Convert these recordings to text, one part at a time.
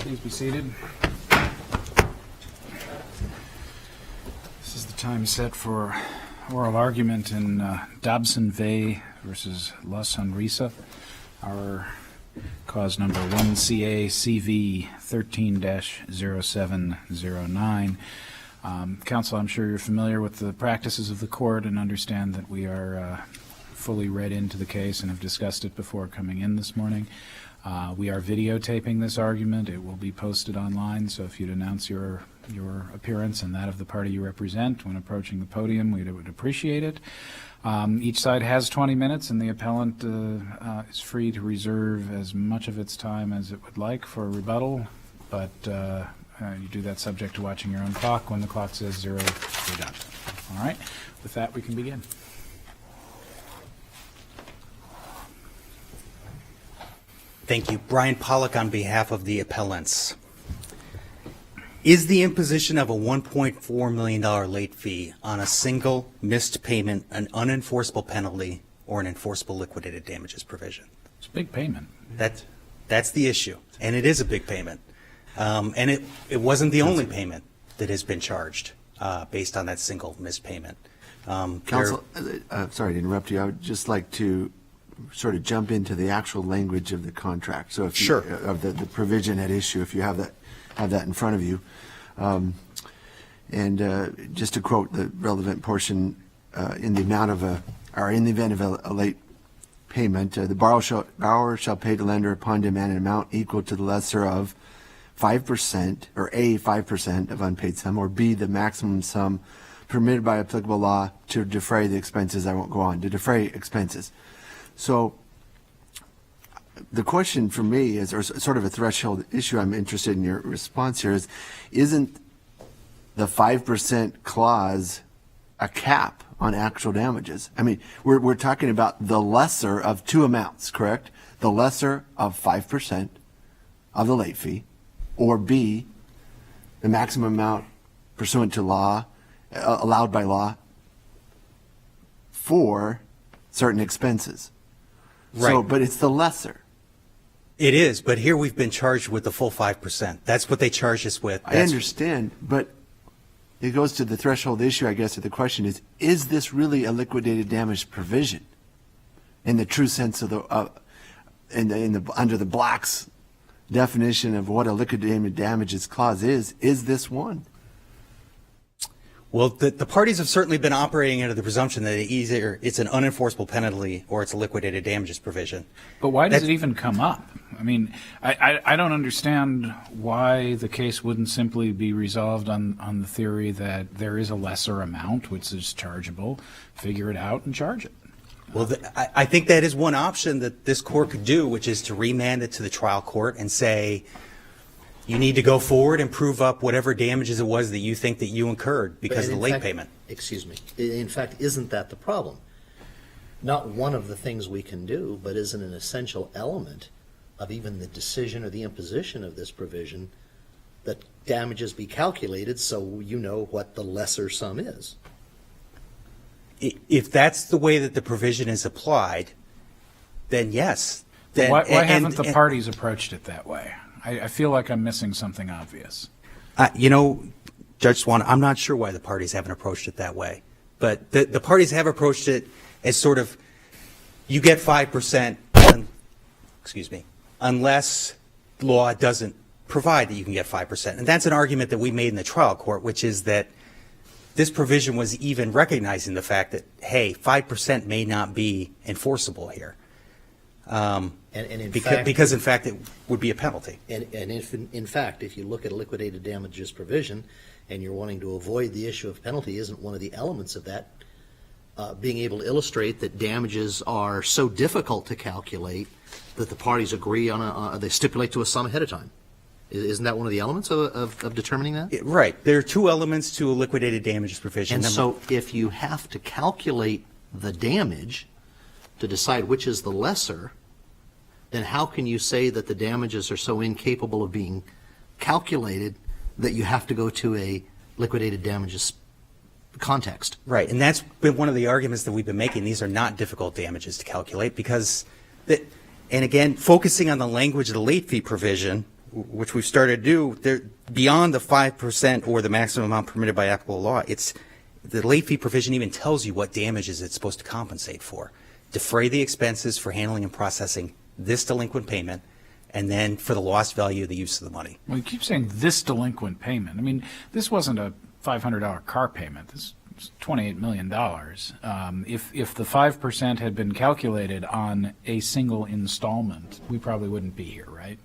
Please be seated. This is the time set for oral argument in Dobson Vey versus La Sonrisa. Our cause number 1CA CV130709. Counsel, I'm sure you're familiar with the practices of the court and understand that we are fully read into the case and have discussed it before coming in this morning. We are videotaping this argument. It will be posted online, so if you'd announce your appearance and that of the party you represent when approaching the podium, we would appreciate it. Each side has 20 minutes, and the appellant is free to reserve as much of its time as it would like for rebuttal, but you do that subject to watching your own clock. When the clock says 0, you're done. All right, with that, we can begin. Thank you. Brian Pollack on behalf of the appellants. Is the imposition of a $1.4 million late fee on a single missed payment an unenforceable penalty or an enforceable liquidated damages provision? It's a big payment. That's the issue, and it is a big payment. And it wasn't the only payment that has been charged based on that single missed payment. Counsel, sorry to interrupt you. I would just like to sort of jump into the actual language of the contract. So if sure. Of the provision at issue, if you have that in front of you. Just to quote the relevant portion, in the event of a late payment, the borrower shall pay the lender upon demand an amount equal to the lesser of 5%, or A, 5% of unpaid sum, or B, the maximum sum permitted by applicable law to defray the expenses. I won't go on, to defray expenses. So the question for me is, or sort of a threshold issue I'm interested in your response here is, isn't the 5% clause a cap on actual damages? I mean, we're talking about the lesser of two amounts, correct? The lesser of 5% of the late fee, or B, the maximum amount pursuant to law, allowed by law, for certain expenses. Right. So, but it's the lesser. It is, but here we've been charged with the full 5%. That's what they charged us with. I understand, but it goes to the threshold issue, I guess, of the question is this really a liquidated damage provision in the true sense of under the Black's definition of what a liquidated damages clause is this one? Well, the parties have certainly been operating under the presumption that either it's an unenforceable penalty or it's a liquidated damages provision. But why does it even come up? I mean, I don't understand why the case wouldn't simply be resolved on the theory that there is a lesser amount which is chargeable, figure it out and charge it. Well, I think that is one option that this court could do, which is to remand it to the trial court and say, you need to go forward and prove up whatever damages it was that you think that you incurred because of the late payment. Excuse me. In fact, isn't that the problem? Not one of the things we can do, but isn't an essential element of even the decision or the imposition of this provision that damages be calculated so you know what the lesser sum is. If that's the way that the provision is applied, then yes. Then, why haven't the parties approached it that way? I feel like I'm missing something obvious. Judge Swan, I'm not sure why the parties haven't approached it that way. But the parties have approached it as sort of, you get 5%, unless law doesn't provide that you can get 5%. And that's an argument that we made in the trial court, which is that this provision was even recognizing the fact that, hey, 5% may not be enforceable here. Because in fact it would be a penalty. And if in fact, if you look at a liquidated damages provision and you're wanting to avoid the issue of penalty, isn't one of the elements of that being able to illustrate that damages are so difficult to calculate that the parties agree on they stipulate to a sum ahead of time? Isn't that one of the elements of determining that? Right. There are two elements to a liquidated damages provision. And so if you have to calculate the damage to decide which is the lesser, then how can you say that the damages are so incapable of being calculated that you have to go to a liquidated damages context? Right, and that's been one of the arguments that we've been making. These are not difficult damages to calculate because, and again, focusing on the language of the late fee provision, which we've started to do, they're beyond the 5% or the maximum amount permitted by applicable law. It's the late fee provision even tells you what damages it's supposed to compensate for. Defray the expenses for handling and processing this delinquent payment, and then for the lost value of the use of the money. Well, you keep saying this delinquent payment. I mean, this wasn't a $500 car payment. This was $28 million. If the 5% had been calculated on a single installment, we probably wouldn't be here, right?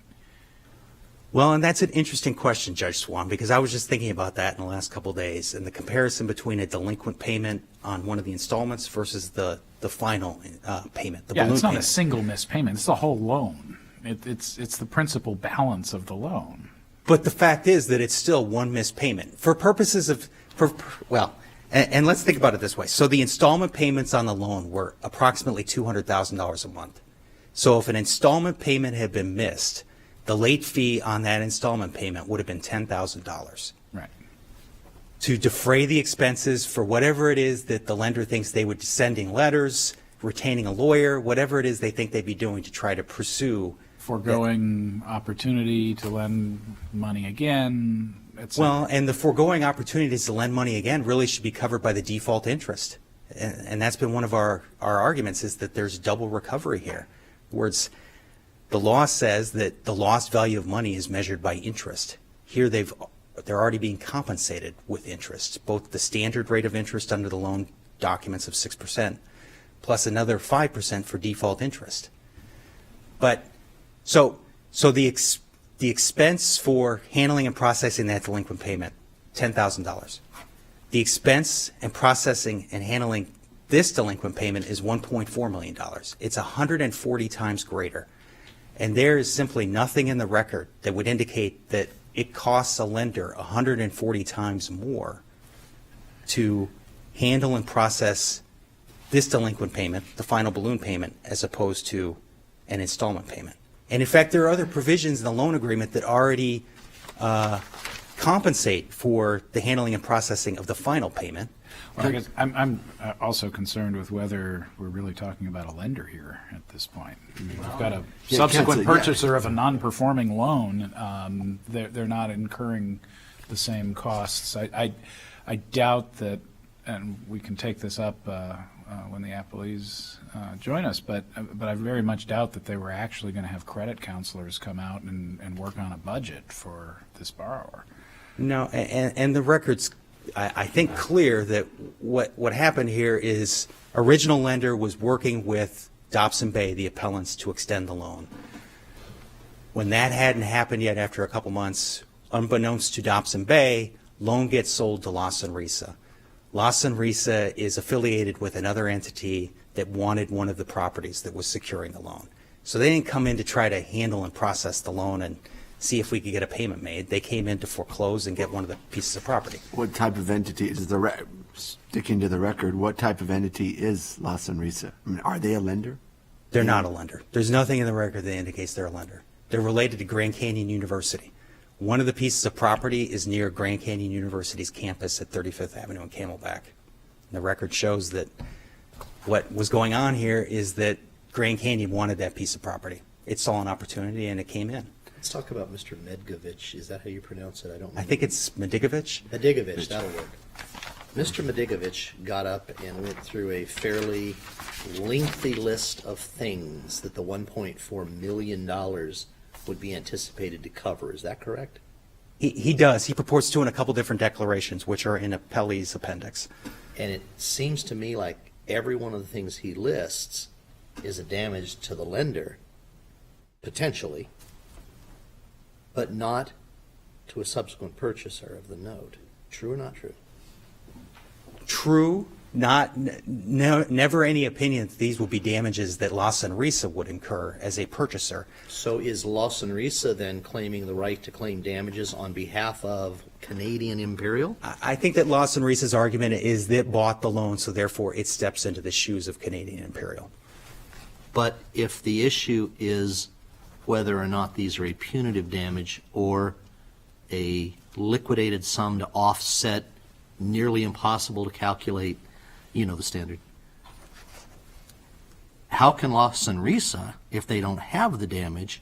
Well, and that's an interesting question, Judge Swan, because I was just thinking about that in the last couple of days, and the comparison between a delinquent payment on one of the installments versus the final payment, the Yeah, balloon it's not payment. a single missed payment. It's the whole loan. It's the principal balance of the loan. But the fact is that it's still one missed payment. For purposes of, and let's think about it this way. So the installment payments on the loan were approximately $200,000 a month. So if an installment payment had been missed, the late fee on that installment payment would have been $10,000. Right. To defray the expenses for whatever it is that the lender thinks they would be sending letters, retaining a lawyer, whatever it is they think they'd be doing to try to pursue. Foregoing opportunity to lend money again, etc. Well, and the foregoing opportunities to lend money again really should be covered by the default interest. And that's been one of our arguments, is that there's double recovery here. Where it's, the law says that the lost value of money is measured by interest. Here they're already being compensated with interest, both the standard rate of interest under the loan documents of 6%, plus another 5% for default interest. But so the expense for handling and processing that delinquent payment, $10,000. The expense and processing and handling this delinquent payment is $1.4 million. It's 140 times greater. And there is simply nothing in the record that would indicate that it costs a lender 140 times more to handle and process this delinquent payment, the final balloon payment, as opposed to an installment payment. And in fact, there are other provisions in the loan agreement that already compensate for the handling and processing of the final payment. Well, I guess I'm also concerned with whether we're really talking about a lender here at this point. We've got a subsequent purchaser of a non-performing loan. They're not incurring the same costs. I doubt that, and we can take this up when the appellees join us, but I very much doubt that they were actually going to have credit counselors come out and work on a budget for this borrower. No, and the record's, I think, clear that what happened here is original lender was working with Dobson Bay, the appellants, to extend the loan. When that hadn't happened yet, after a couple months, unbeknownst to Dobson Bay, loan gets sold to Lawson Risa. Lawson Risa is affiliated with another entity that wanted one of the properties that was securing the loan. So they didn't come in to try to handle and process the loan and see if we could get a payment made. They came in to foreclose and get one of the pieces of property. What type of entity is sticking to the record, what type of entity is Lawson Risa? I mean, are they a lender? They're not a lender. There's nothing in the record that indicates they're a lender. They're related to Grand Canyon University. One of the pieces of property is near Grand Canyon University's campus at 35th Avenue and Camelback. The record shows that what was going on here is that Grand Canyon wanted that piece of property. It saw an opportunity and it came in. Let's talk about Mr. Medgovich. Is that how you pronounce it? I don't know. I think it's Medigovich. Medigovich, that'll work. Mr. Medigovich got up and went through a fairly lengthy list of things that the $1.4 million would be anticipated to cover. Is that correct? He does. He purports to in a couple different declarations, which are in Appellee's appendix. And it seems to me like every one of the things he lists is a damage to the lender, potentially, but not to a subsequent purchaser of the note. True or not true? True, never any opinion that these will be damages that Lawson Risa would incur as a purchaser. So is Lawson Risa then claiming the right to claim damages on behalf of Canadian Imperial? I think that Lawson Risa's argument is that it bought the loan, so therefore it steps into the shoes of Canadian Imperial. But if the issue is whether or not these are a punitive damage or a liquidated sum to offset nearly impossible to calculate, you know the standard. How can Lawson Risa, if they don't have the damage,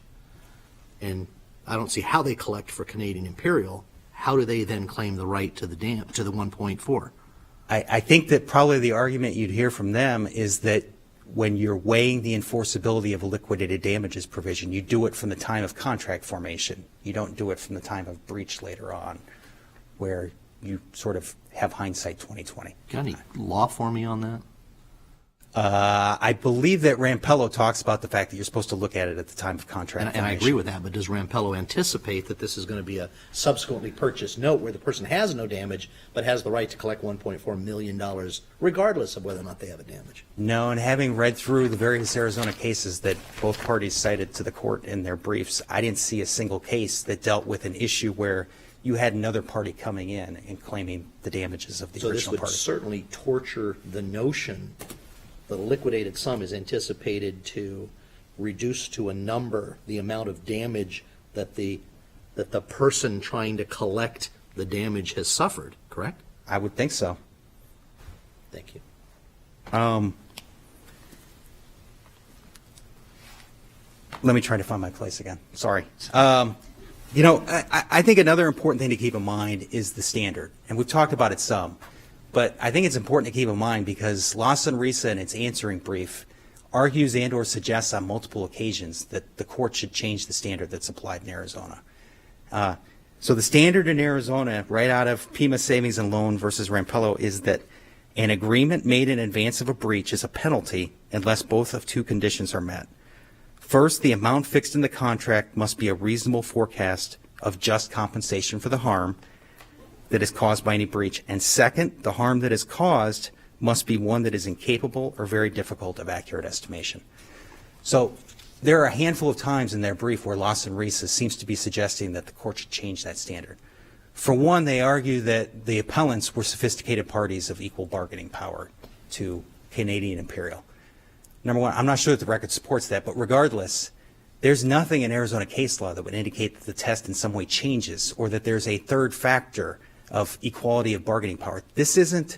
and I don't see how they collect for Canadian Imperial. How do they then claim the right to the 1.4? I think that probably the argument you'd hear from them is that when you're weighing the enforceability of a liquidated damages provision, you do it from the time of contract formation. You don't do it from the time of breach later on, where you sort of have hindsight 2020. Got any law for me on that? I believe that Rampello talks about the fact that you're supposed to look at it at the time of contract And formation. I agree with that, but does Rampello anticipate that this is going to be a subsequently purchased note where the person has no damage but has the right to collect $1.4 million regardless of whether or not they have a damage? No, and having read through the various Arizona cases that both parties cited to the court in their briefs, I didn't see a single case that dealt with an issue where you had another party coming in and claiming the damages of the So this original would party. certainly torture the notion the liquidated sum is anticipated to reduce to a number the amount of damage that the person trying to collect the damage has suffered, correct? I would think so. Thank you. Let me try to find my place again. Sorry. I think another important thing to keep in mind is the standard, and we've talked about it some, but I think it's important to keep in mind because Lawson Risa in its answering brief argues and or suggests on multiple occasions that the court should change the standard that's applied in Arizona. So the standard in Arizona, right out of Pima Savings and Loan versus Rampello, is that an agreement made in advance of a breach is a penalty unless both of two conditions are met. First, the amount fixed in the contract must be a reasonable forecast of just compensation for the harm that is caused by any breach. And second, the harm that is caused must be one that is incapable or very difficult of accurate estimation. So there are a handful of times in their brief where Lawson Risa seems to be suggesting that the court should change that standard. For one, they argue that the appellants were sophisticated parties of equal bargaining power to Canadian Imperial. Number one, I'm not sure that the record supports that, but regardless, there's nothing in Arizona case law that would indicate that the test in some way changes or that there's a third factor of equality of bargaining power. This isn't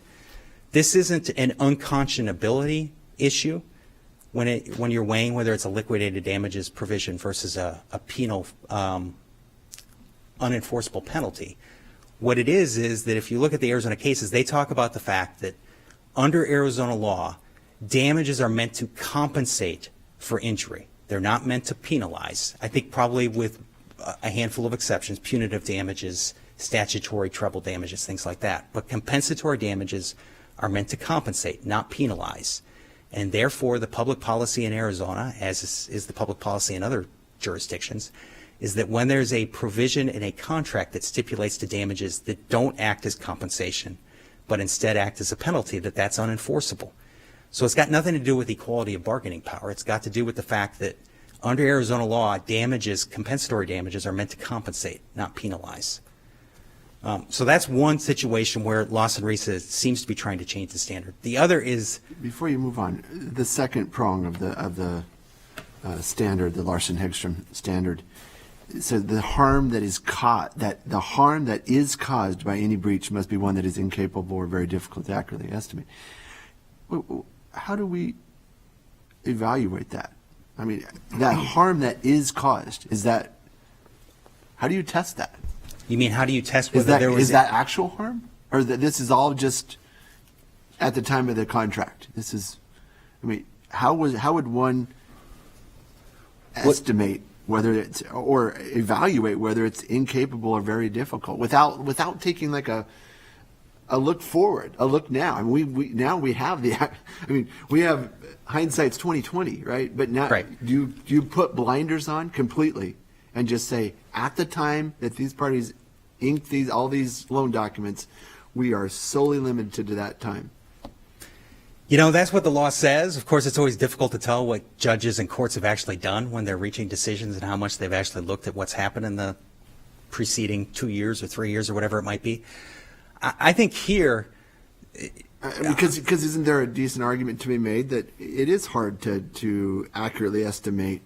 an unconscionability issue when you're weighing whether it's a liquidated damages provision versus a penal unenforceable penalty. What it is that if you look at the Arizona cases, they talk about the fact that under Arizona law, damages are meant to compensate for injury. They're not meant to penalize. I think probably with a handful of exceptions, punitive damages, statutory treble damages, things like that. But compensatory damages are meant to compensate, not penalize. And therefore, the public policy in Arizona, as is the public policy in other jurisdictions, is that when there's a provision in a contract that stipulates the damages that don't act as compensation, but instead act as a penalty, that's unenforceable. So it's got nothing to do with equality of bargaining power. It's got to do with the fact that under Arizona law, compensatory damages are meant to compensate, not penalize. So that's one situation where Lawson Risa seems to be trying to change the standard. The other is, Before you move on, the second prong of the standard, the Larson-Hegstrom standard, so the harm that is caused by any breach must be one that is incapable or very difficult to accurately estimate. How do we evaluate that? I mean, that harm that is caused, how do you test that? you mean how do you test whether there was Is that actual harm? Or that this is all just at the time of the contract? How would one estimate whether it's, or evaluate whether it's incapable or very difficult without taking like a look forward, a look now? I mean, we have we have hindsight's 2020, right? But now, right. do you put blinders on completely and just say at the time that these parties inked all these loan documents, we are solely limited to that time? That's what the law says. Of course, it's always difficult to tell what judges and courts have actually done when they're reaching decisions and how much they've actually looked at what's happened in the preceding 2 years or 3 years or whatever it might be. I think here, because isn't there a decent argument to be made that it is hard to accurately estimate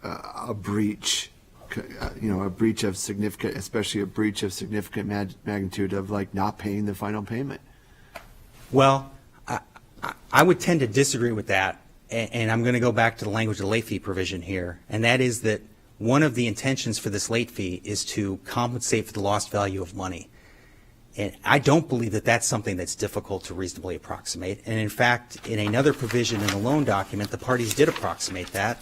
a breach, a breach of significant, especially a breach of significant magnitude of like not paying the final payment? well, I would tend to disagree with that, and I'm going to go back to the language of the late fee provision here, and that is that one of the intentions for this late fee is to compensate for the lost value of money. And I don't believe that that's something that's difficult to reasonably approximate. And in fact, in another provision in the loan document, the parties did approximate that,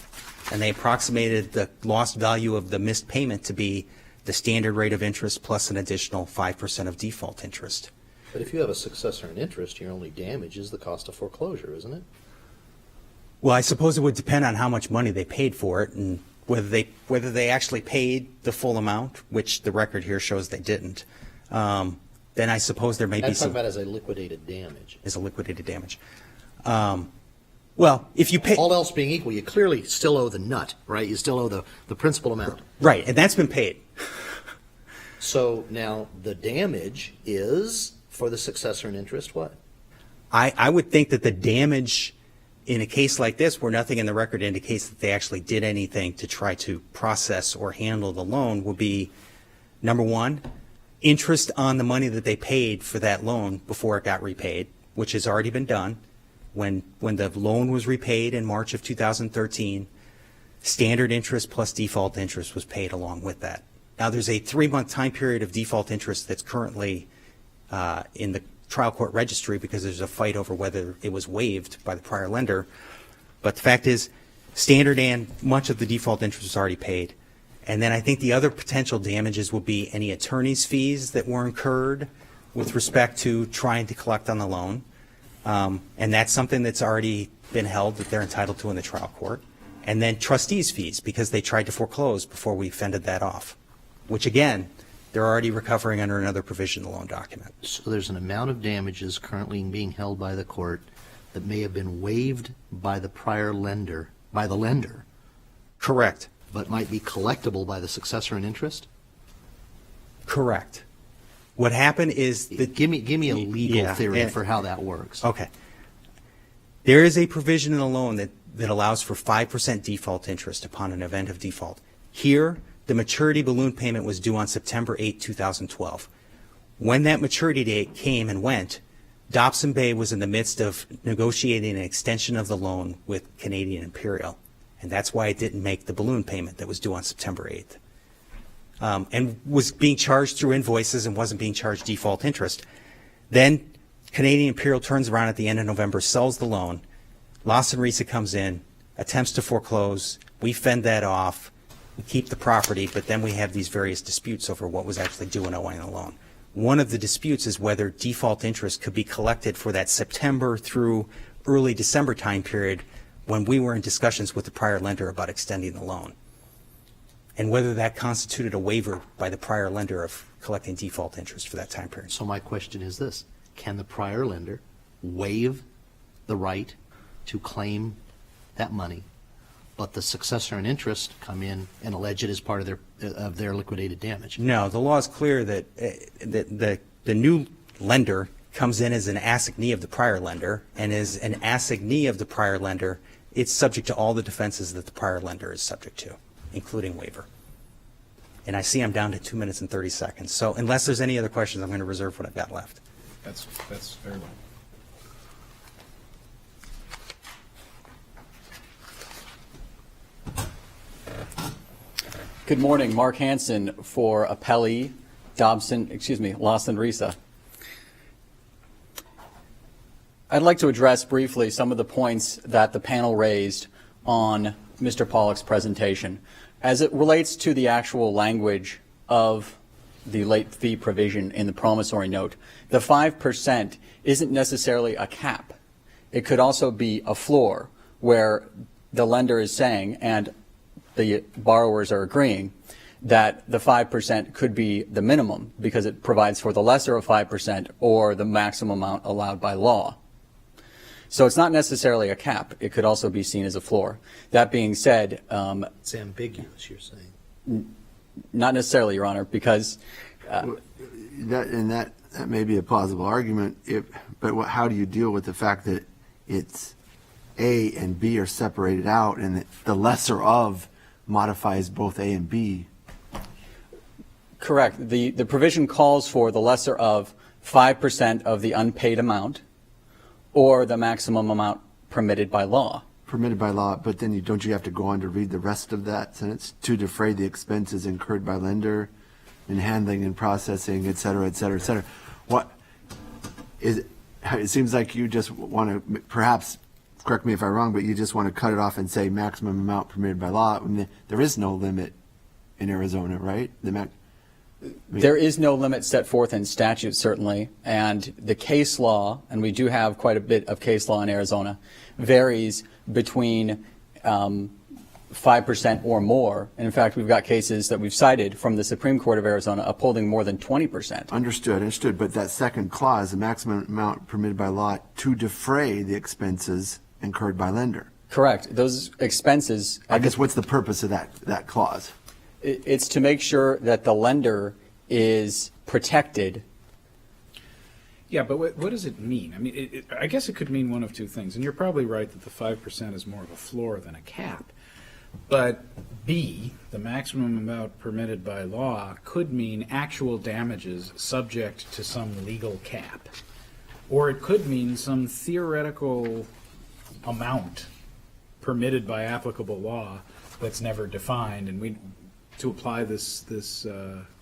and they approximated the lost value of the missed payment to be the standard rate of interest plus an additional 5% of default interest. But if you have a successor in interest, your only damage is the cost of foreclosure, isn't it? Well, I suppose it would depend on how much money they paid for it and whether they actually paid the full amount, which the record here shows they didn't. Then I suppose there may be I'm some. talking about as a liquidated damage. As a liquidated damage. Well, if you pay. All else being equal, you clearly still owe the nut, right? You still owe the principal amount. Right, and that's been paid. So now the damage is, for the successor in interest, what? I would think that the damage in a case like this, where nothing in the record indicates that they actually did anything to try to process or handle the loan, would be, number one, interest on the money that they paid for that loan before it got repaid, which has already been done. When the loan was repaid in March of 2013, standard interest plus default interest was paid along with that. Now, there's a 3-month time period of default interest that's currently in the trial court registry because there's a fight over whether it was waived by the prior lender. But the fact is, standard and much of the default interest was already paid. And then I think the other potential damages would be any attorney's fees that were incurred with respect to trying to collect on the loan. And that's something that's already been held that they're entitled to in the trial court. And then trustees' fees because they tried to foreclose before we fended that off, which again, they're already recovering under another provision in the loan document. So there's an amount of damages currently being held by the court that may have been waived by the prior lender, by the lender, Correct. but might be collectible by the successor in interest? Correct. What happened is that Give me a legal Yeah, theory and- for how that works. Okay. There is a provision in the loan that allows for 5% default interest upon an event of default. Here, the maturity balloon payment was due on September 8, 2012. When that maturity date came and went, Dobson Bay was in the midst of negotiating an extension of the loan with Canadian Imperial, and that's why it didn't make the balloon payment that was due on September 8th. And was being charged through invoices and wasn't being charged default interest. Then Canadian Imperial turns around at the end of November, sells the loan. Lawson Risa comes in, attempts to foreclose. We fend that off. We keep the property, but then we have these various disputes over what was actually due and owing the loan. One of the disputes is whether default interest could be collected for that September through early December time period when we were in discussions with the prior lender about extending the loan, and whether that constituted a waiver by the prior lender of collecting default interest for that time period. So my question is this: can the prior lender waive the right to claim that money, but the successor in interest come in and allege it as part of their liquidated damage? No, the law is clear that the new lender comes in as an assignee of the prior lender, and as an assignee of the prior lender, it's subject to all the defenses that the prior lender is subject to, including waiver. And I see I'm down to 2 minutes and 30 seconds. So unless there's any other questions, I'm going to reserve what I've got left. That's very well. Good morning, Mark Hansen for Appellee Lawson Risa. I'd like to address briefly some of the points that the panel raised on Mr. Pollack's presentation. As it relates to the actual language of the late fee provision in the promissory note, the 5% isn't necessarily a cap. It could also be a floor where the lender is saying, and the borrowers are agreeing, that the 5% could be the minimum because it provides for the lesser of 5% or the maximum amount allowed by law. So it's not necessarily a cap. It could also be seen as a floor. That being said, It's ambiguous, you're saying. not necessarily, Your Honor, because That may be a plausible argument, but how do you deal with the fact that it's A and B are separated out and that the lesser of modifies both A and B? correct. The provision calls for the lesser of 5% of the unpaid amount or the maximum amount permitted by law. permitted by law, but then don't you have to go on to read the rest of that sentence? To defray the expenses incurred by lender in handling and processing, et cetera, et cetera, et cetera. What is, it seems like you just want to, perhaps, correct me if I'm wrong, but you just want to cut it off and say maximum amount permitted by law. I mean, there is no limit in Arizona, right? There is no limit set forth in statute, certainly, and the case law, and we do have quite a bit of case law in Arizona, varies between 5% or more. And in fact, we've got cases that we've cited from the Supreme Court of Arizona upholding more than 20%. Understood. But that second clause, the maximum amount permitted by law to defray the expenses incurred by lender. Correct. Those expenses. I guess what's the purpose of that clause? It's to make sure that the lender is protected. Yeah, but what does it mean? I mean, I guess it could mean one of two things, and you're probably right that the 5% is more of a floor than a cap. But B, the maximum amount permitted by law, could mean actual damages subject to some legal cap. Or it could mean some theoretical amount permitted by applicable law that's never defined, and to apply this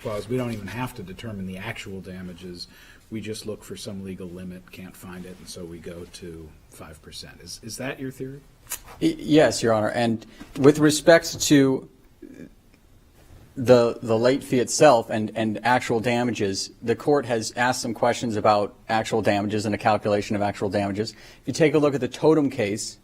clause, we don't even have to determine the actual damages. We just look for some legal limit, can't find it, and so we go to 5%. Is that your theory? Yes, Your Honor. And with respect to the late fee itself and actual damages, the court has asked some questions about actual damages and a calculation of actual damages. If you take a look at the totem case,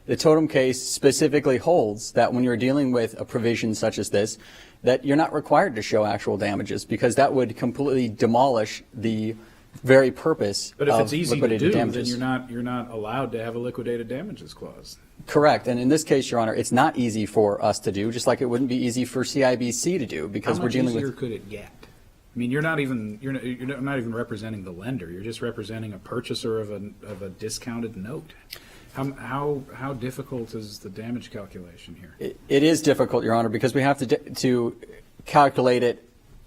the totem case specifically holds that when you're dealing with a provision such as this, that you're not required to show actual damages because that would completely demolish the very purpose But if of it's easy to liquidated do, damages. then you're not allowed to have a liquidated damages clause. Correct. And in this case, Your Honor, it's not easy for us to do, just like it wouldn't be easy for CIBC to do because How we're much dealing easier with. could it get? I mean, you're not even representing the lender. You're just representing a purchaser of a discounted note. How difficult is the damage calculation here? It is difficult, Your Honor, because we have to calculate it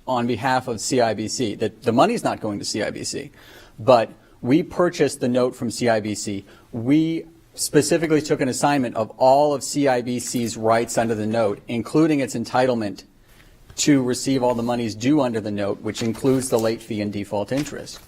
on behalf of CIBC. That the money's not going to CIBC, but we purchased the note from CIBC. We specifically took an assignment of all of CIBC's rights under the note, including its entitlement to receive all the monies due under the note, which includes the late fee and default interest.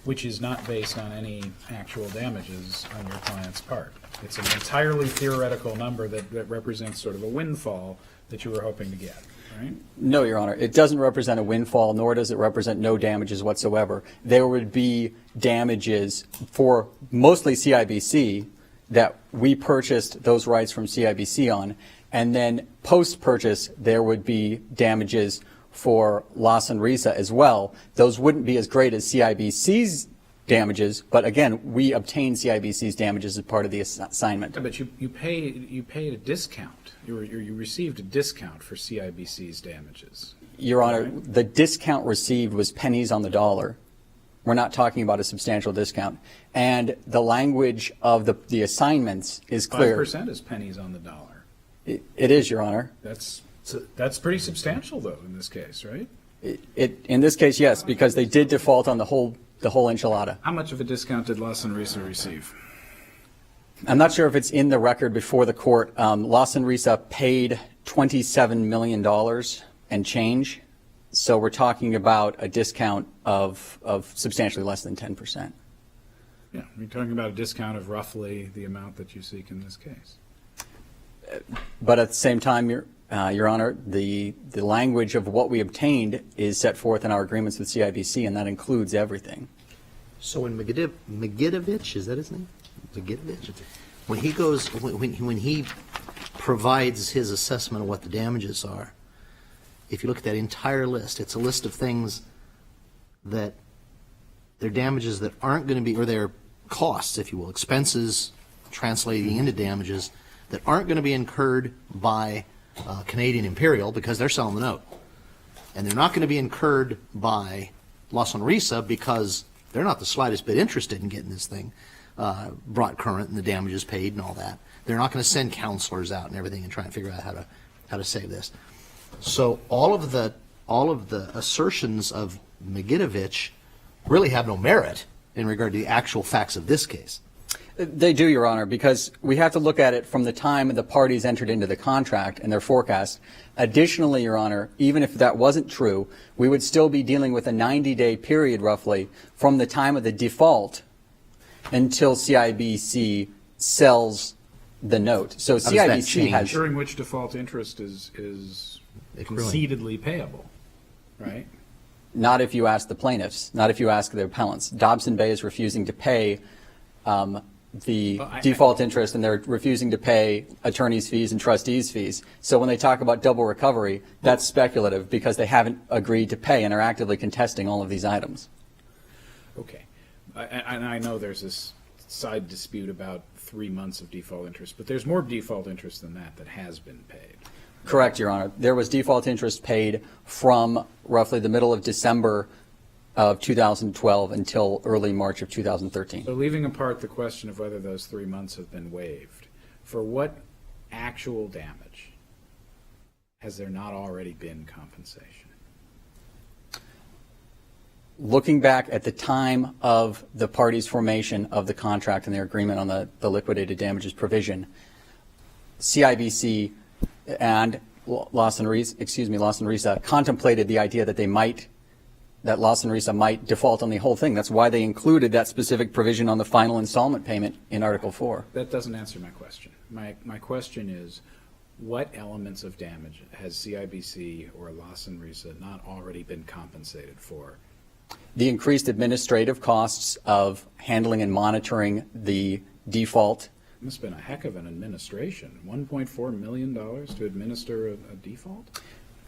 Which is not based on any actual damages on your client's part. It's an entirely theoretical number that represents sort of a windfall that you were hoping to get, right? No, Your Honor. It doesn't represent a windfall, nor does it represent no damages whatsoever. There would be damages for mostly CIBC that we purchased those rights from CIBC on, and then post-purchase there would be damages for Lawson Risa as well. Those wouldn't be as great as CIBC's damages, but again, we obtained CIBC's damages as part of the assignment. Yeah, but you paid a discount. You received a discount for CIBC's damages. Your Honor, the discount received was pennies on the dollar. We're not talking about a substantial discount. And the language of the assignments is clear. 5% is pennies on the dollar. It is, Your Honor. That's pretty substantial, though, in this case, right? In this case, yes, because they did default on the whole enchilada. How much of a discount did Lawson Risa receive? I'm not sure if it's in the record before the court. Lawson Risa paid $27 million and change. So we're talking about a discount of substantially less than 10%. Yeah, you're talking about a discount of roughly the amount that you seek in this case. But at the same time, Your Honor, the language of what we obtained is set forth in our agreements with CIBC, and that includes everything. So when Magidovich, is that his name? Magidovich? When he goes, when he provides his assessment of what the damages are, if you look at that entire list, it's a list of things that they're damages that aren't going to be, or they're costs, if you will, expenses translating into damages that aren't going to be incurred by Canadian Imperial because they're selling the note. And they're not going to be incurred by Lawson Risa because they're not the slightest bit interested in getting this thing brought current and the damages paid and all that. They're not going to send counselors out and everything and try and figure out how to save this. So all of the assertions of Magidovich really have no merit in regard to the actual facts of this case. They do, Your Honor, because we have to look at it from the time the parties entered into the contract and their forecast. Additionally, Your Honor, even if that wasn't true, we would still be dealing with a 90-day period roughly from the time of the default until CIBC sells the note. So does that CIBC change? has... During which default interest is concededly payable, right? Not if you ask the plaintiffs, not if you ask the appellants. Dobson Bay is refusing to pay the default interest, and they're refusing to pay attorneys' fees and trustees' fees. So when they talk about double recovery, that's speculative because they haven't agreed to pay and are actively contesting all of these items. Okay. And I know there's this side dispute about 3 months of default interest, but there's more default interest than that has been paid. Correct, Your Honor. There was default interest paid from roughly the middle of December of 2012 until early March of 2013. So leaving apart the question of whether those 3 months have been waived, for what actual damage has there not already been compensation? Looking back at the time of the parties' formation of the contract and their agreement on the liquidated damages provision, CIBC and Lawson Risa contemplated the idea that that Lawson Risa might default on the whole thing. That's why they included that specific provision on the final installment payment in Article 4. That doesn't answer my question. My question is, what elements of damage has CIBC or Lawson Risa not already been compensated for? The increased administrative costs of handling and monitoring the default. It must have been a heck of an administration. $1.4 million to administer a default?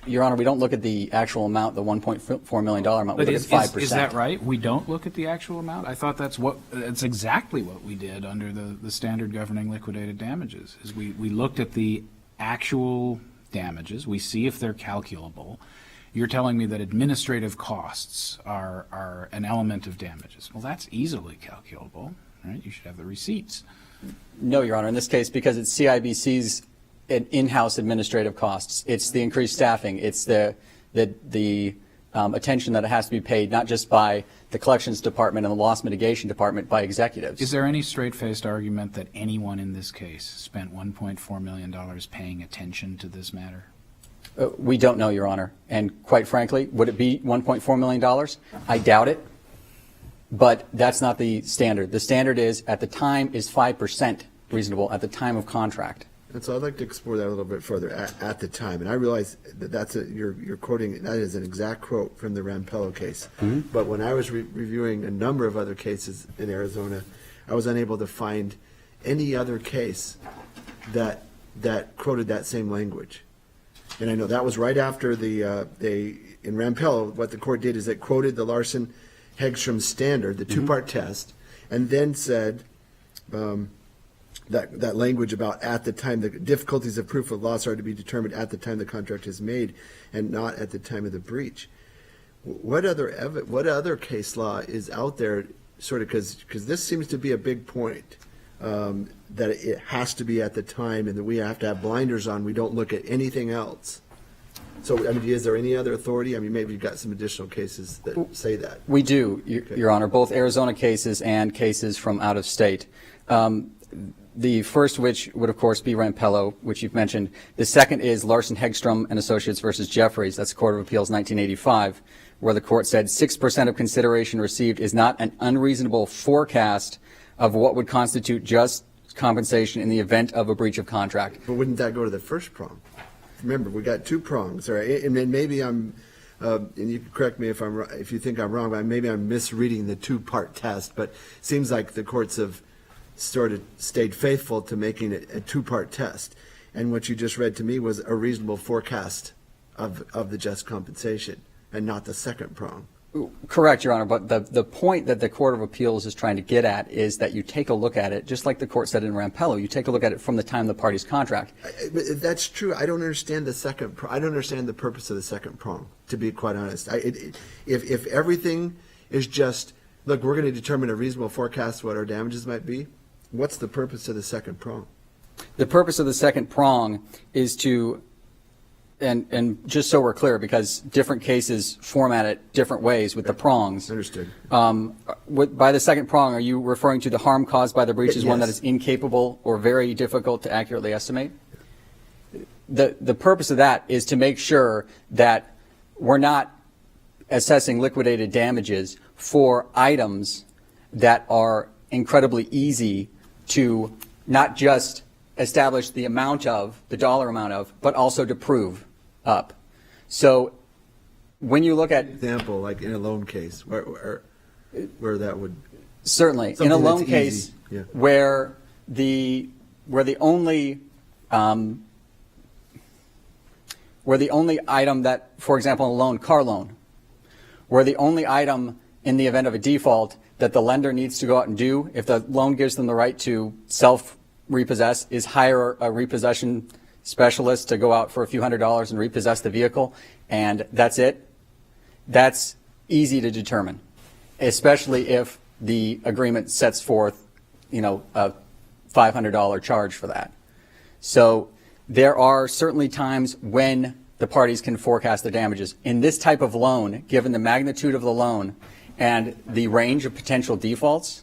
Your Honor, we don't look at the actual amount, the $1.4 million amount. We look at 5%. Is that right? We don't look at the actual amount? I thought that's exactly what we did under the standard governing liquidated damages, is we looked at the actual damages. We see if they're calculable. You're telling me that administrative costs are an element of damages. Well, that's easily calculable, right? You should have the receipts. No, Your Honor. In this case, because it's CIBC's in-house administrative costs, it's the increased staffing, it's the attention that it has to be paid, not just by the collections department and the loss mitigation department, by executives. Is there any straight-faced argument that anyone in this case spent $1.4 million paying attention to this matter? We don't know, Your Honor. And quite frankly, would it be $1.4 million? I doubt it. But that's not the standard. The standard is, at the time, is 5% reasonable at the time of contract. And so I'd like to explore that a little bit further at the time. And I realize that you're quoting, that is an exact quote from the Rampello case. Mm-hmm. But when I was reviewing a number of other cases in Arizona, I was unable to find any other case that quoted that same language. And I know that was right after in Rampello, what the court did is it quoted the Larson-Hegstrom standard, the two-part test, and then said that language about at the time, the difficulties of proof of loss are to be determined at the time the contract is made and not at the time of the breach. What other case law is out there, sort of, because this seems to be a big point, that it has to be at the time and that we have to have blinders on. We don't look at anything else. So, I mean, is there any other authority? I mean, maybe you've got some additional cases that say that. We do, Your Honor, both Arizona cases and cases from out of state. The first, which would, of course, be Rampello, which you've mentioned. The second is Larson-Hegstrom and Associates versus Jeffries. That's Court of Appeals 1985, where the court said 6% of consideration received is not an unreasonable forecast of what would constitute just compensation in the event of a breach of contract. But wouldn't that go to the first prong? Remember, we got two prongs, right? And then maybe and you can correct me if you think I'm wrong, but maybe I'm misreading the two-part test, but it seems like the courts have stayed faithful to making it a two-part test. And what you just read to me was a reasonable forecast of the just compensation and not the second prong. Correct, Your Honor, but the point that the Court of Appeals is trying to get at is that you take a look at it, just like the court said in Rampello, you take a look at it from the time of the party's contract. That's true. I don't understand I don't understand the purpose of the second prong, to be quite honest. If everything is just, look, we're going to determine a reasonable forecast what our damages might be, what's the purpose of the second prong? The purpose of the second prong is to and just so we're clear, because different cases format it different ways with the prongs. Understood. By the second prong, are you referring to the harm caused by the breach is one that Yes. is incapable or very difficult to accurately estimate? The purpose of that is to make sure that we're not assessing liquidated damages for items that are incredibly easy to not just establish the amount of, the dollar amount of, but also to prove up. So when you look at, Example, like in a loan case, where that would, certainly, in a Something loan that's case easy, yeah. where the only item that, for example, in a loan, car loan, where the only item in the event of a default that the lender needs to go out and do, if the loan gives them the right to self-repossess, is hire a repossession specialist to go out for a few $100s and repossess the vehicle, and that's it. That's easy to determine, especially if the agreement sets forth, a $500 charge for that. So there are certainly times when the parties can forecast the damages. In this type of loan, given the magnitude of the loan and the range of potential defaults,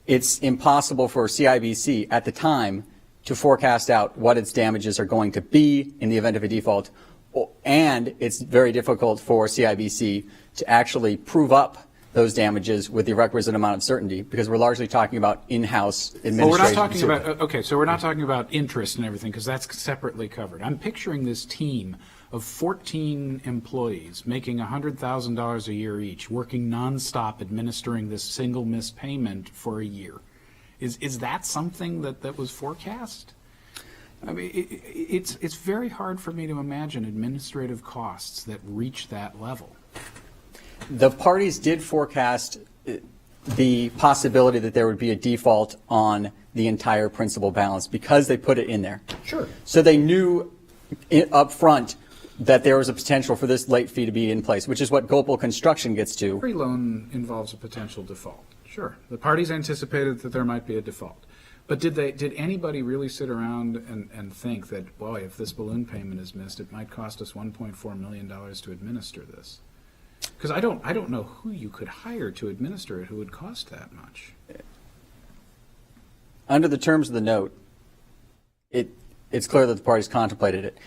it's impossible for CIBC at the time to forecast out what its damages are going to be in the event of a default, and it's very difficult for CIBC to actually prove up those damages with the requisite amount of certainty, because we're largely talking about in-house administration. Well, we're not talking about, okay, so we're not talking about interest and everything, because that's separately covered. I'm picturing this team of 14 employees making $100,000 a year each, working nonstop, administering this single missed payment for a year. Is that something that was forecast? I mean, it's very hard for me to imagine administrative costs that reach that level. The parties did forecast the possibility that there would be a default on the entire principal balance because they put it in there. Sure. So they knew up front that there was a potential for this late fee to be in place, which is what Gopal Construction gets to. Every loan involves a potential default. Sure. The parties anticipated that there might be a default. But did anybody really sit around and think that, boy, if this balloon payment is missed, it might cost us $1.4 million to administer this? Because I don't know who you could hire to administer it who would cost that much. Under the terms of the note, it's clear that the parties contemplated it.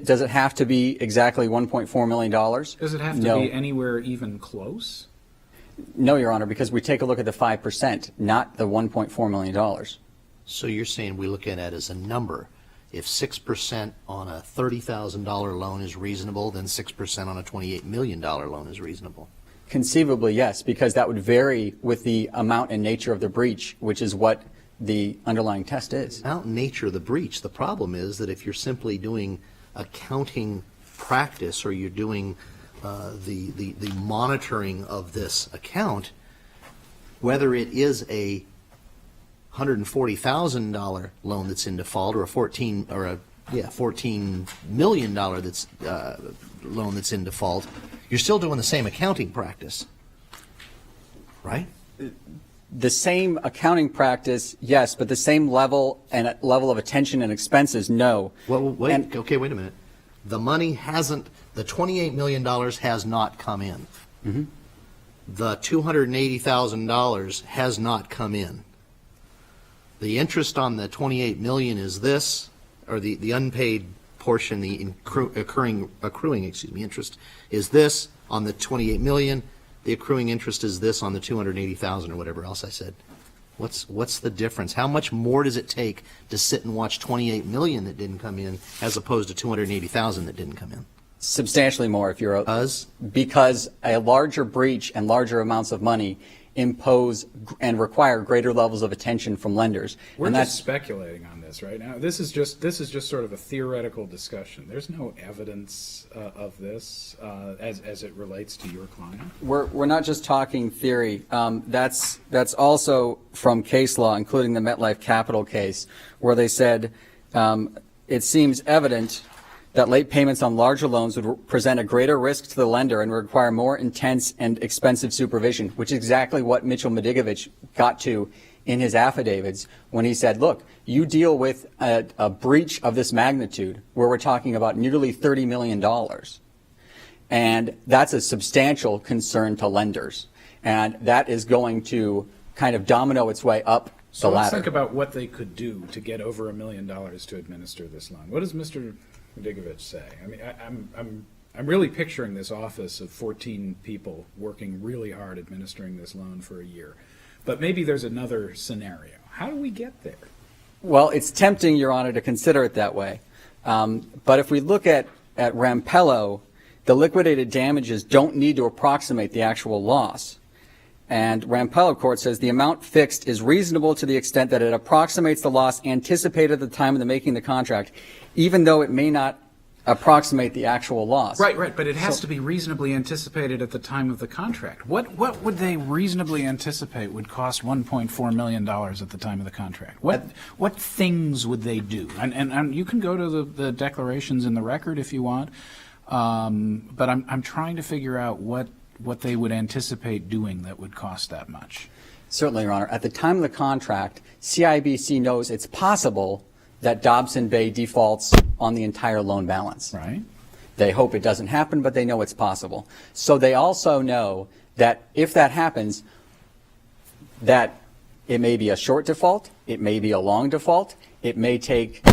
Does it have to be exactly $1.4 million? Does it have to be anywhere even close? No, Your Honor, because we take a look at the 5%, not the $1.4 million. So you're saying we look at it as a number. If 6% on a $30,000 loan is reasonable, then 6% on a $28 million loan is reasonable. Conceivably, yes, because that would vary with the amount and nature of the breach, which is what the underlying test is. Amount and nature of the breach. The problem is that if you're simply doing accounting practice or you're doing the monitoring of this account, whether it is a $140,000 loan that's in default or a $14 million that's loan that's in default, you're still doing the same accounting practice, right? The same accounting practice, yes, but the same level of attention and expenses, no. Well, wait. Okay, wait a minute. The money hasn't. The $28 million has not come in. Mm-hmm. The $280,000 has not come in. The interest on the $28 million is this, or the unpaid portion, the accruing interest is this on the $28 million. The accruing interest is this on the $280,000 or whatever else I said. What's the difference? How much more does it take to sit and watch $28 million that didn't come in as opposed to $280,000 that didn't come in? Substantially more if you're Because a larger breach and larger amounts of money impose and require greater levels of attention from lenders. We're and just speculating on this right now. This is just sort of a theoretical discussion. There's no evidence of this as it relates to your client. We're not just talking theory. That's also from case law, including the MetLife Capital case, where they said it seems evident that late payments on larger loans would present a greater risk to the lender and require more intense and expensive supervision, which is exactly what Mitchell Medigovich got to in his affidavits when he said, look, you deal with a breach of this magnitude where we're talking about nearly $30 million. And that's a substantial concern to lenders. And that is going to kind of domino its way up So the let's ladder. think about what they could do to get over $1 million to administer this loan. What does Mr. Medigovich say? I mean, I'm really picturing this office of 14 people working really hard administering this loan for a year. But maybe there's another scenario. How do we get there? Well, it's tempting, Your Honor, to consider it that way. But if we look at Rampello, the liquidated damages don't need to approximate the actual loss. And Rampello court says the amount fixed is reasonable to the extent that it approximates the loss anticipated at the time of the making the contract, even though it may not approximate the actual loss. Right, but it has to be reasonably anticipated at the time of the contract. What would they reasonably anticipate would cost $1.4 million at the time of the contract? What things would they do? And you can go to the declarations in the record if you want, but I'm trying to figure out what they would anticipate doing that would cost that much. Certainly, Your Honor. At the time of the contract, CIBC knows it's possible that Dobson Bay defaults on the entire loan balance. Right. They hope it doesn't happen, but they know it's possible. So they also know that if that happens, that it may be a short default, it may be a long default, it may take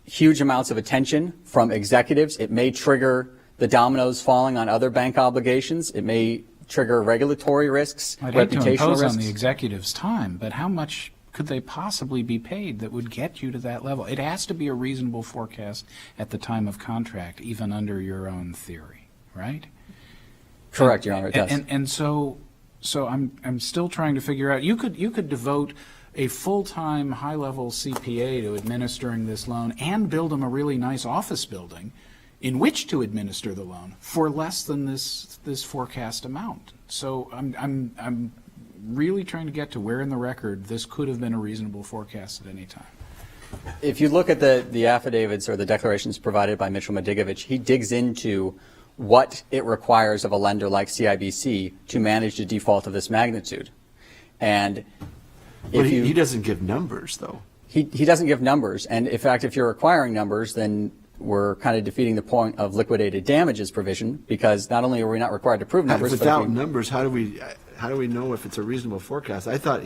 huge amounts of attention from executives, it may trigger the dominoes falling on other bank obligations, it may trigger regulatory risks, I'd hate to reputational impose risks. on the executive's time, but how much could they possibly be paid that would get you to that level? It has to be a reasonable forecast at the time of contract, even under your own theory, right? Correct, Your Honor, it does. And so I'm still trying to figure out. You could devote a full-time, high-level CPA to administering this loan and build them a really nice office building in which to administer the loan for less than this forecast amount. So I'm really trying to get to where in the record this could have been a reasonable forecast at any time. If you look at the affidavits or the declarations provided by Mitchell Medigovich, he digs into what it requires of a lender like CIBC to manage a default of this magnitude. And But if he doesn't give numbers, though. he doesn't give numbers. And in fact, if you're requiring numbers, then we're kind of defeating the point of liquidated damages provision, because not only are we not required to prove numbers, but Without if we, numbers, how do we know if it's a reasonable forecast? I thought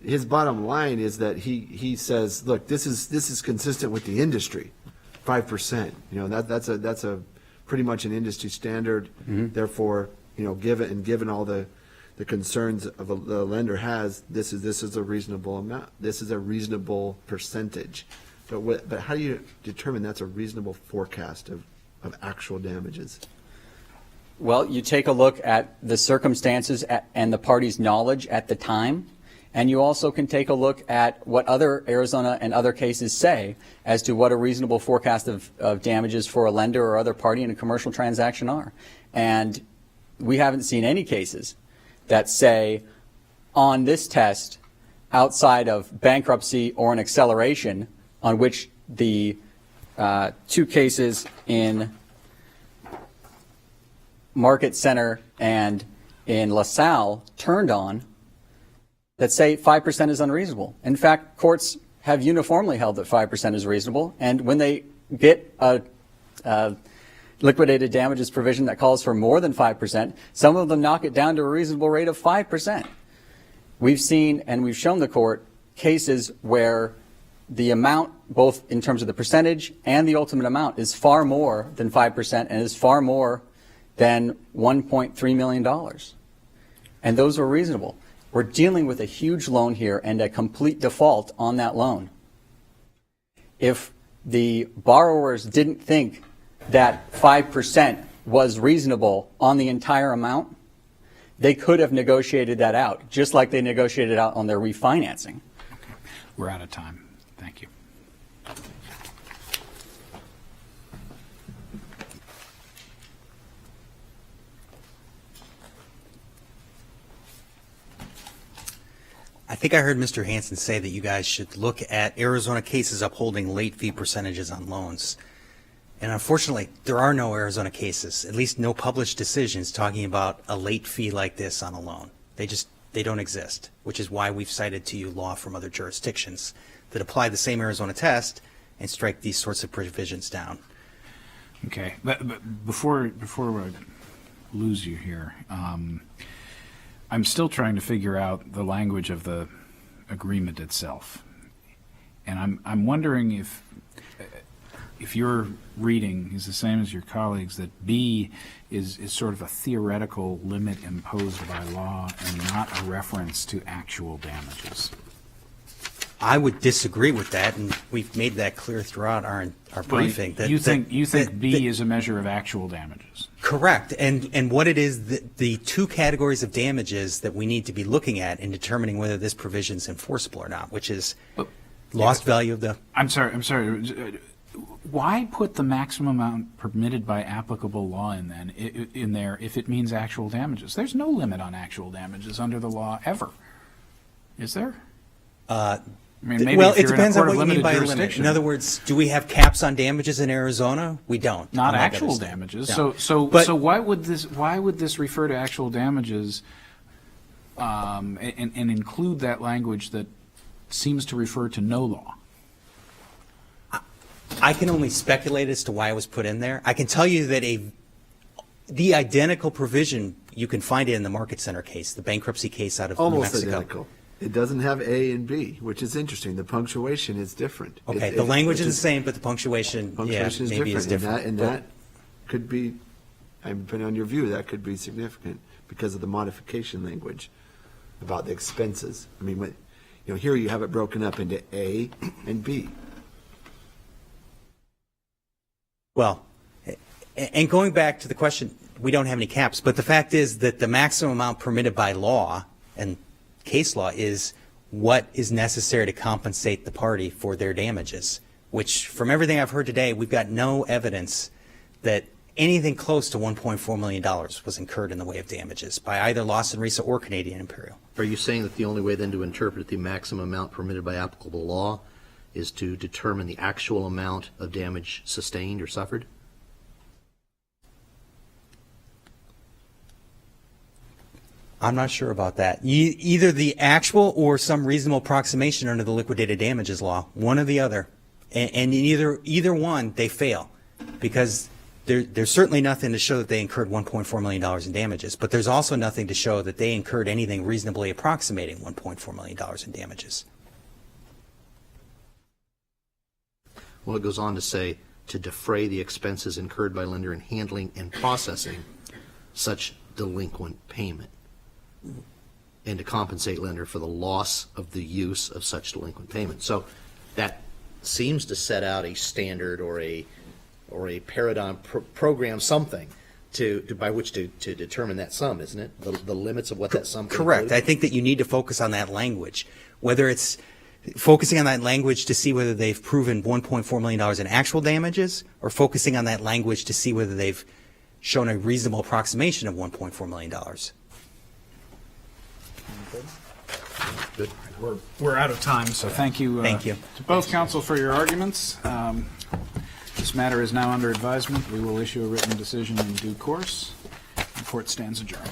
his bottom line is that he says, look, this is consistent with the industry, 5%. You know, that's a pretty much an industry standard. Mm-hmm. Therefore, you know, given all the concerns of the lender has, this is a reasonable amount. This is a reasonable percentage. But how do you determine that's a reasonable forecast of actual damages? well, you take a look at the circumstances and the party's knowledge at the time, and you also can take a look at what other Arizona and other cases say as to what a reasonable forecast of damages for a lender or other party in a commercial transaction are. And we haven't seen any cases that say on this test, outside of bankruptcy or an acceleration, on which the two cases in Market Center and in LaSalle turned on, that say 5% is unreasonable. In fact, courts have uniformly held that 5% is reasonable, and when they get a liquidated damages provision that calls for more than 5%, some of them knock it down to a reasonable rate of 5%. We've seen, and we've shown the court, cases where the amount, both in terms of the percentage and the ultimate amount, is far more than 5% and is far more than $1.3 million. And those are reasonable. We're dealing with a huge loan here and a complete default on that loan. If the borrowers didn't think that 5% was reasonable on the entire amount, they could have negotiated that out, just like they negotiated out on their refinancing. We're out of time. Thank you. I think I heard Mr. Hansen say that you guys should look at Arizona cases upholding late fee percentages on loans. And unfortunately, there are no Arizona cases, at least no published decisions talking about a late fee like this on a loan. They just They don't exist, which is why we've cited to you law from other jurisdictions that apply the same Arizona test and strike these sorts of provisions down. Okay, but before I lose you here, I'm still trying to figure out the language of the agreement itself, and I'm wondering if your reading is the same as your colleagues, that B is sort of a theoretical limit imposed by law and not a reference to actual damages. I would disagree with that, and we've made that clear throughout our briefing. You think B is a measure of actual damages? Correct. And what it is, the two categories of damages that we need to be looking at in determining whether this provision is enforceable or not, which is lost value of the... I'm sorry. Why put the maximum amount permitted by applicable law in there if it means actual damages? There's no limit on actual damages under the law ever. Is there? Maybe well, if it you're depends in a on court what of you mean limited by a limit. jurisdiction. In other words, do we have caps on damages in Arizona? We don't. Not on actual that damages. No. So But- why would this refer to actual damages and include that language that seems to refer to no law? I can only speculate as to why it was put in there. I can tell you that the identical provision, you can find it in the Market Center case, the bankruptcy case out of New Almost Mexico. identical. It doesn't have A and B, which is interesting. The punctuation is different. Okay, the language is the same, but the punctuation, Punctuation maybe is different. And that could be, depending on your view, that could be significant because of the modification language about the expenses. I mean, here you have it broken up into A and B. Well, and going back to the question, we don't have any caps, but the fact is that the maximum amount permitted by law and case law is what is necessary to compensate the party for their damages, which from everything I've heard today, we've got no evidence that anything close to $1.4 million was incurred in the way of damages by either Lawson Risa or Canadian Imperial. Are you saying that the only way then to interpret the maximum amount permitted by applicable law is to determine the actual amount of damage sustained or suffered? I'm not sure about that. Either the actual or some reasonable approximation under the liquidated damages law, one or the other. And in either one, they fail because there's certainly nothing to show that they incurred $1.4 million in damages, but there's also nothing to show that they incurred anything reasonably approximating $1.4 million in damages. Well, it goes on to say to defray the expenses incurred by lender in handling and processing such delinquent payment, and to compensate lender for the loss of the use of such delinquent payment. So that seems to set out a standard or a paradigm program, something by which to determine that sum, isn't it? The limits of what that sum can Correct. include? I think that you need to focus on that language, whether it's focusing on that language to see whether they've proven $1.4 million in actual damages or focusing on that language to see whether they've shown a reasonable approximation of $1.4 million. Good. We're out of time, so thank you. Thank you. To both counsel for your arguments. This matter is now under advisement. We will issue a written decision in due course. The court stands adjourned.